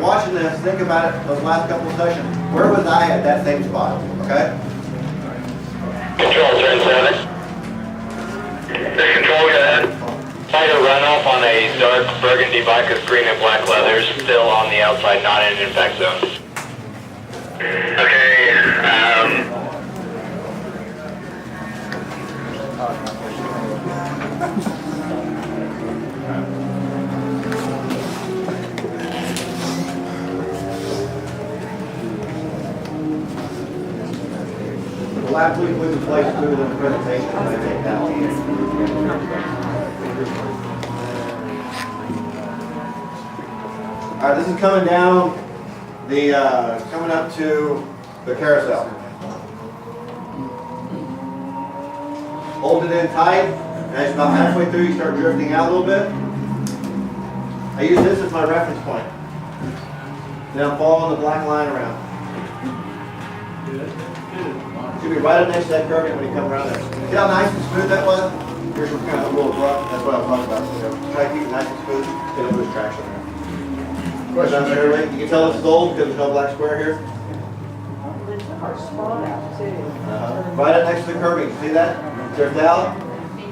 watching this, think about it, those last couple of sessions. Where was I at that same spot? Okay? Control, turn 7. This control, go ahead. Find a runoff on a dark burgundy bike with green and black leathers, still on the outside, not in an impact zone. Okay, The last week we placed through the presentation, I take that one. All right, this is coming down the, coming up to the carousel. Hold it in tight, and as about halfway through you start drifting out a little bit. I use this as my reference point. Now follow the black line around. Should be right up next to that curving when you come around there. See how nice and smooth that was? Here's some kind of a little bluff. That's what I'm talking about. So, try to keep it nice and smooth. It'll lose traction there. Question on there, you can tell this is old because there's no black square here. Right up next to the curving. See that? Drift out.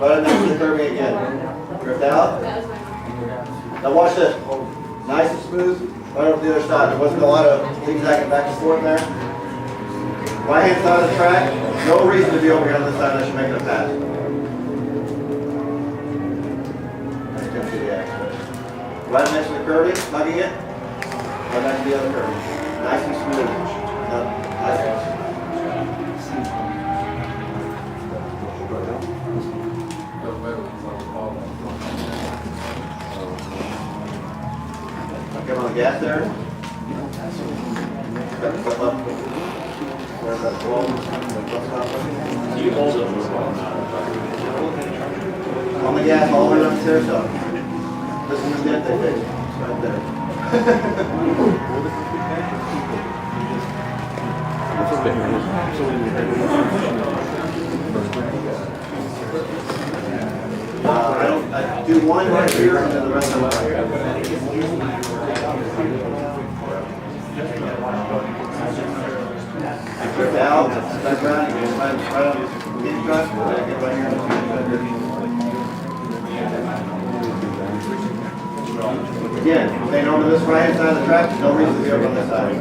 Right up next to the curving again. Drift out. Now watch this. Nice and smooth. Right over the other side. There wasn't a lot of zigzagging back and forth there. Right hand side of the track. No reason to be over here on this side unless you're making a pass. Right next to the curving, hugging it. Right next to the other curving. Nice and smooth. Nice and smooth. Come on the gas there. Where's that flow? You hold it. On the gas all the way up to there, so. This is the dent they fixed. It's right there. I do one right here and then the rest of it. Drift out, back around, you get right up, get right here. Again, staying over this right hand side of the track, there's no reason to be over on this side.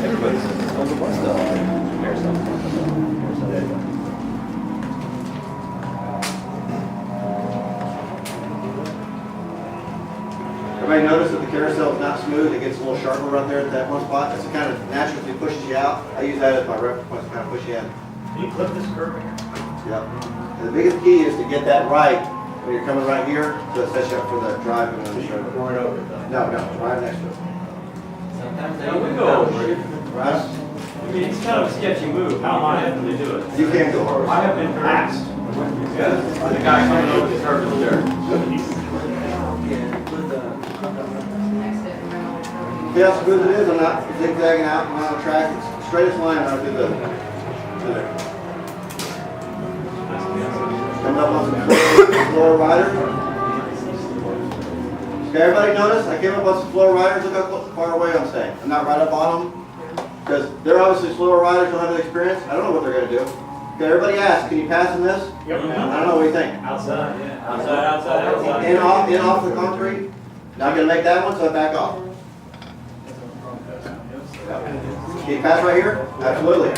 Everybody's on the bus though. Everybody notice that the carousel is not smooth, it gets a little sharper right there at that one spot. That's the kind of naturally pushes you out. I use that as my reference point to kind of push you in. Can you clip this curve here? Yep. And the biggest key is to get that right when you're coming right here to set you up for the drive and the show. Going over it though. No, right next to it. No, we go over it. Right? I mean, it's kind of a sketchy move. How am I having to do it? You can go over. I have been harassed. The guy coming over the curb is there. See how smooth it is? I'm not zigzagging out on the track. It's the straightest line right through there. Coming up on some floor riders. Okay, everybody notice? I came up on some floor riders. Look how far away I'm staying. I'm not right up on them. Because they're obviously slower riders, don't have the experience. I don't know what they're going to do. Okay, everybody asks, can you pass in this? Yep. I don't know, what do you think? Outside, yeah. Outside. In off the concrete. Not going to make that one, so I back off. Can you pass right here? Absolutely.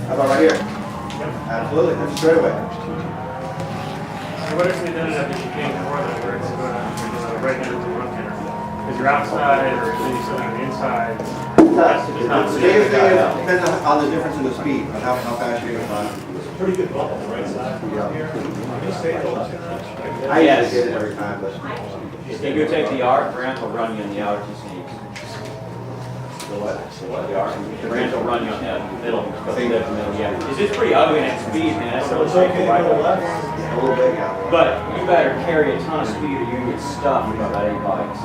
How about right here? Absolutely, that's straight away. So what if they done that if you can't before that, where it's going to right into the run here? Because you're outside or then you're still on the inside. The biggest thing is depends on the difference in the speed, on how fast you're going to run. Pretty good bump on the right side. I usually get it every time, but If you take the arc, Grant will run you in the outer two sneaks. The arc, the Grant will run you in the middle, yeah. It's just pretty ugly at speed, man. So it's okay to go left? a little bit, yeah. But you better carry a ton of speed or you're gonna get stuffed with about 8 bikes.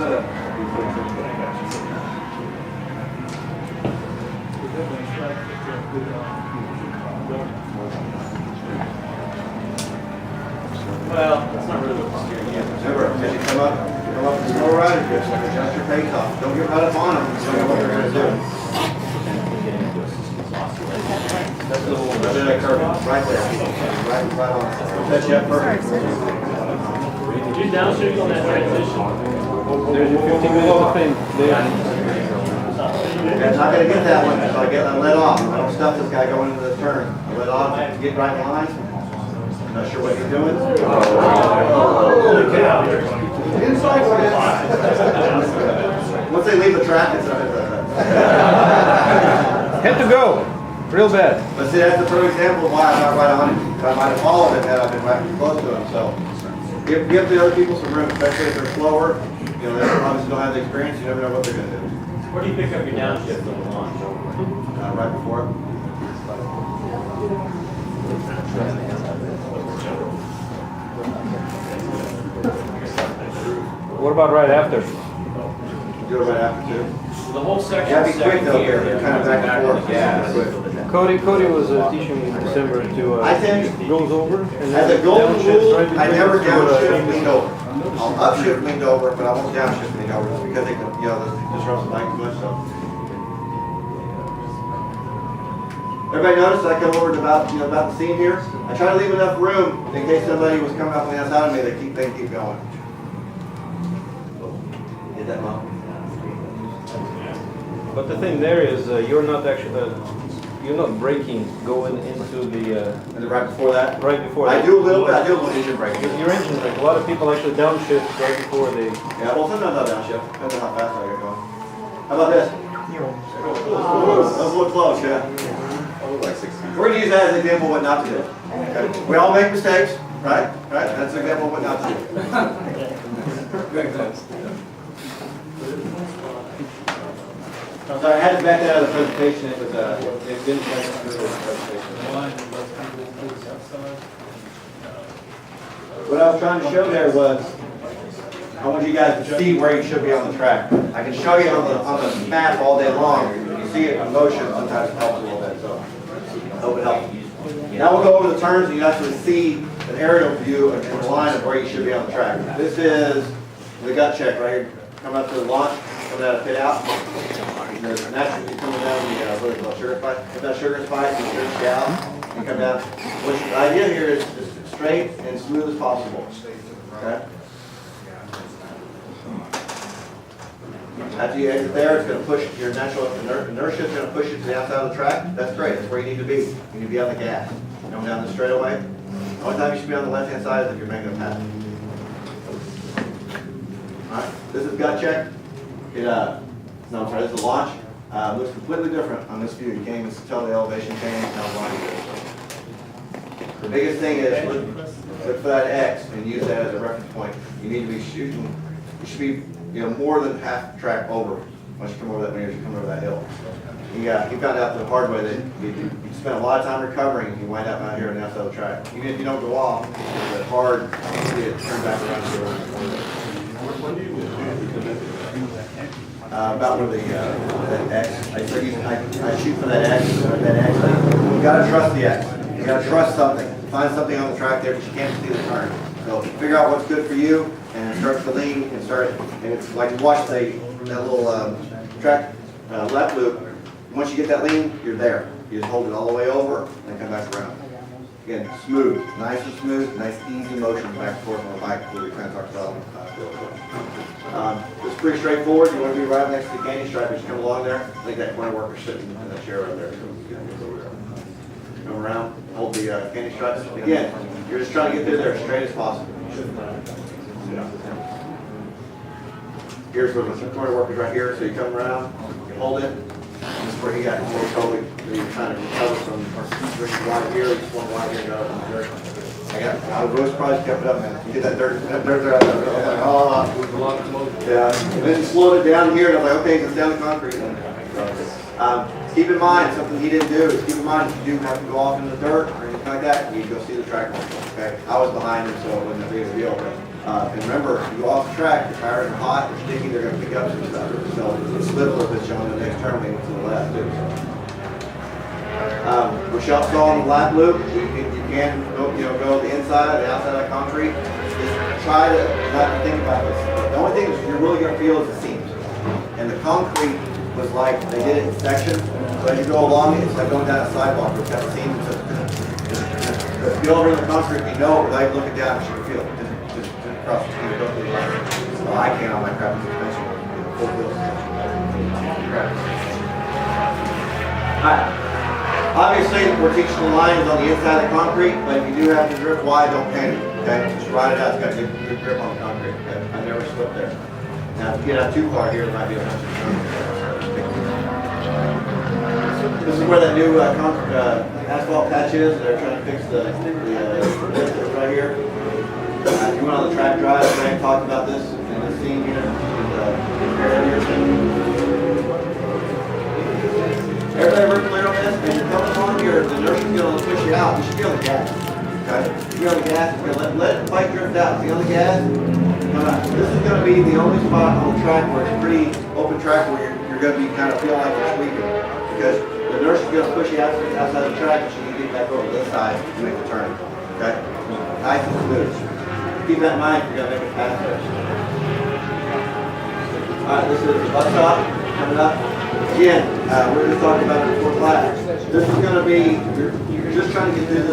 Well, that's not really what the steering is. Remember, as you come up the slow rider, just adjust your pace off. Don't get right up on them, you don't know what they're gonna do. That's the whole, right there, curve, right there. Right on. Set you up perfect. Did you downshift on that transition? There's 15 minutes of thing. I'm not gonna get that one, so I let off. I don't stuff this guy going into the turn. I let off, get right in line. I'm not sure what he's doing. Holy cow. Inside. Once they leave the track, it's Had to go. Real bad. But see, that's the perfect example of why I'm not right on him. If I might have followed him, had I been right too close to him. So give the other people some room, especially if they're slower. You know, they obviously don't have the experience. You never know what they're going to do. Where do you pick up your downshift on the launch? Right before. What about right after? Do it right after too. So the whole section. Yeah, be quick though, here, kind of back and forth. Yeah. Cody was teaching me in December to I think- goes over. And As a then golden downshifts rule, right I between never the two, downshift leaned over. I'll upshift leaned over, but I won't downshift leaned over just because it can, you know, it disrupts the bike too much. So. Everybody notice I come over to about, you know, about the seam here? I try to leave enough room in case somebody was coming up on the outside of me, they keep going. Get that, Mom? But the thing there is, you're not actually, you're not braking going into the, And then right before that? right before. I do a little bit, I do a little engine braking. Your engine brake. A lot of people actually downshift right before they. Yeah, well, sometimes I'll downshift, depends on how fast I get going. How about this? That was a little close, yeah. We're gonna use that as an example of what not to do. Okay? We all make mistakes, right? Right? That's an example of what not to do. I'm sorry, I had to back that out of the presentation. It was, it didn't back up through the presentation. What I was trying to show there was, I want you guys to see where you should be on the track. I can show you on the map all day long. You see it in motion, sometimes it helps a little bit, so I hope it helps. Now we'll go over the turns and you actually see an aerial view and a line of where you should be on the track. This is the gut check right here. Coming up to the launch, coming out of pit out. There's naturally coming down the, what is it called, sugar spike? Come down sugar spike, and sugar scale, and come down. Which the idea here is as straight and smooth as possible. Okay? After you exit there, it's going to push your natural inertia is going to push you to the outside of the track. That's great. That's where you need to be. You need to be on the gas. Going down the straightaway. The only time you should be on the left-hand side is if you're making a pass. All right. This is gut check. No, I'm sorry. This is a launch. Looks completely different on this view. You can't even tell the elevation change. How long it is. The biggest thing is look for that X and use that as a reference point. You need to be shooting. You should be, you know, more than half the track over once you come over that when you come over that hill. He found out the hard way that you spend a lot of time recovering and you wind up out here on the outside of the track. Even if you don't go off, it's hard to get it turned back around to the about where that X. I shoot for that X. You gotta trust the X. You gotta trust something. Find something on the track there, but you can't see the turn. So figure out what's good for you and start to lean and start. And it's like watch that little track left loop. Once you get that lean, you're there. You just hold it all the way over and come back around. Again, smooth, nice and smooth, nice easy motion back and forth on the bike where we kind of talked about. It's pretty straightforward. You want to be right next to the canyon stripe, just come along there. I think that corner worker's sitting in that chair right there. So come around, hold the canyon stripes. Again, you're just trying to get through there as straight as possible. Here's where the corner worker's right here. So you come around, you hold it. This is where he got more totally. You're trying to recover from drinking water here. You just want water here, go in the dirt. I was really surprised you kept it up, man. You get that dirt there. I was like, oh, yeah. And then you slowed it down here, and I was like, okay, it's down the concrete. Keep in mind, something he didn't do is keep in mind if you do have to go off in the dirt or anything like that, you need to go see the track marshal. Okay, I was behind him, so it wasn't a big of a deal. And remember, if you go off the track, the tires are hot, they're sticky, they're going to pick up some stuff. So it's slid a little bit showing the next turn when we went to the left too. Michelle saw on the lap loop, you can go the inside. inside or the outside of the concrete, is try to not think about this. The only thing that you're really gonna feel is the seams. And the concrete was like, they did it in sections, so as you go along it, it's like going down a sidewalk, it's got seams. If you go over in the concrete, you know, without even looking down, you can feel it, just across the street, go through the line. Well, I can't on my crappy suspension, full wheel suspension. Alright, obviously, we're teaching the lines on the inside of the concrete, but if you do have to drift wide, don't panic, okay? Just ride it out, it's got a good grip on the concrete, okay? I never slipped there. Now, if you get out too far here, there might be a bunch of This is where that new asphalt patch is. They're trying to fix the distance right here. If you went on the track drive, Frank talked about this in the scene here. Everybody ever clear on this? As you're coming on here, the inertia is going to push you out. You should be on the gas. Okay? You be on the gas. You're going to let the bike drift out. Be on the gas. Come out. This is going to be the only spot on the track where it's pretty open track where you're going to be kind of feeling like you're sweeping. Because the inertia is going to push you outside the track, and so you get back over this side to make the turn. Okay? Nice and smooth. Keep that in mind if you're going to make it past this. Alright, this is the bus stop coming up. Again, we're just talking about it before class. This is going to be, you're just trying to get through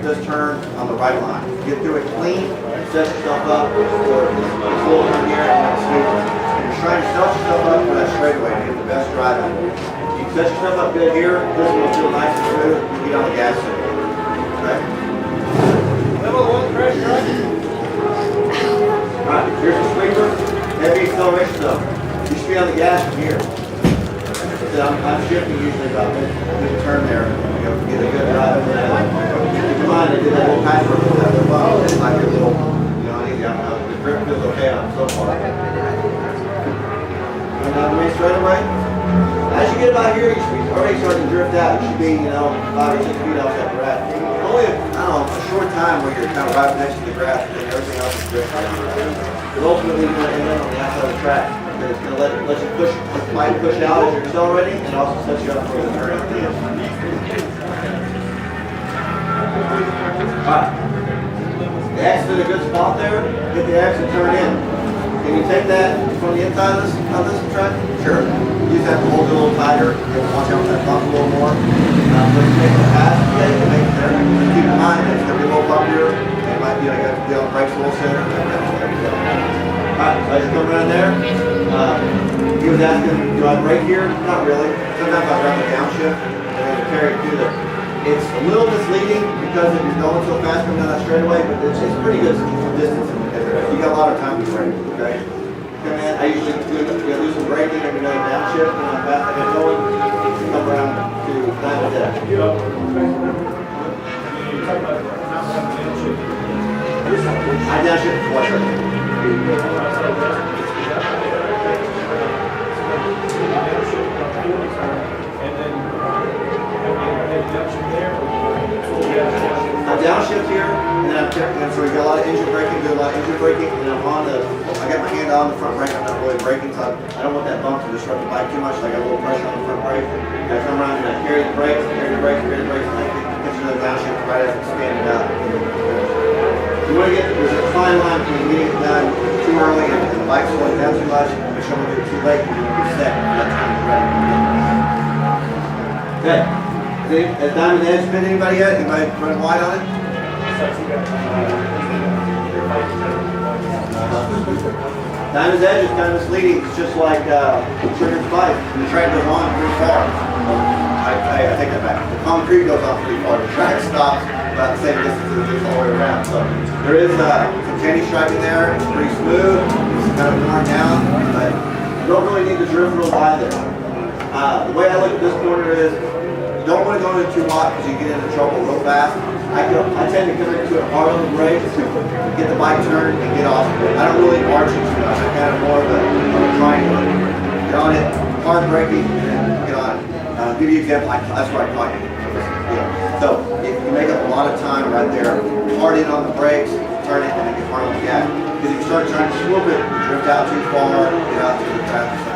this turn on the right line. Get through it clean, set yourself up for this little turn here and smooth. You're trying to set yourself up for that straightaway to get the best drive out of it. You set yourself up good here, this will feel nice and smooth, you get on the gas soon. Okay? Level 1 pressure. Alright, here's the sweeper, heavy acceleration zone. You should be on the gas from here. I'm shifting usually about mid-turn there, you know, to get a good drive. Keep in mind, they did that little patchwork with that little bottle, it's like a little, you know, the grip feels okay on so far. And now the main straightaway. As you get about here, you should be already starting to drift out. You should be, you know, 5 or 6 feet off that grass. Only, I don't know, a short time where you're kind of right next to the grass, and everything else is drifting. But ultimately, you're going to end up on the outside of the track. It's going to let you push, might push out as you're accelerating, and also sets you up for the turn at the end. Alright. The X is a good spot there. Get the X and turn in. Can you take that from the inside of this track? Sure. You just have to hold it a little tighter. You have to watch out for that bump a little more. So you make the pass, okay, you make it there. Keep in mind that it's going to be a little bumpier. It might be like a be on the brakes a little sooner. Alright, so I just come around there. He was asking, do I brake here? Not really. Sometimes I drive a downshift and carry it through there. It's a little misleading because if you're going so fast coming down that straightaway, but it's pretty good distance. You got a lot of time to brake, okay? Come in, I usually do some braking every day downshift and I'm fast I get going. Come around to Diamond Deck. I downshift twice a day. I'm downshift here, and then so we got a lot of engine braking, do a lot of engine braking, and I'm on the, I got my hand on the front brake, I'm not really braking, so I don't want that bump to disrupt the bike too much, so I got a little pressure on the front brake. I come around and I carry the brakes, and I catch another downshift right as it's expanded out. You want to get, there's a fine line between getting it done too early and the bike slowing down too much, and showing it too late, and you're set, and that time is ready. Okay. Has Diamond Edge been anybody yet? Anybody running wide on it? Diamond's Edge is kind of misleading. It's just like Trigger's Bike. The track goes on pretty far. I take that back. The concrete goes on pretty far. The track stops about the same distance as it goes all the way around. So there is some candy striping there. It's pretty smooth. It's kind of worn down, but you don't really need to drift real wide there. The way I look at this corner is you don't want to go into too hot because you get into trouble real fast. I tend to come into it hard on the brakes, get the bike turned, and get off of it. I don't really arch it too much. I'm kind of more of a triangle. Get on it, hard braking, and then get on it. I'll give you an example. That's where I caught you. So you make up a lot of time right there. Hard in on the brakes, turn it, and then get hard on the gas. Because if you start trying to swoop it, you drift out too far, get out to the traffic side.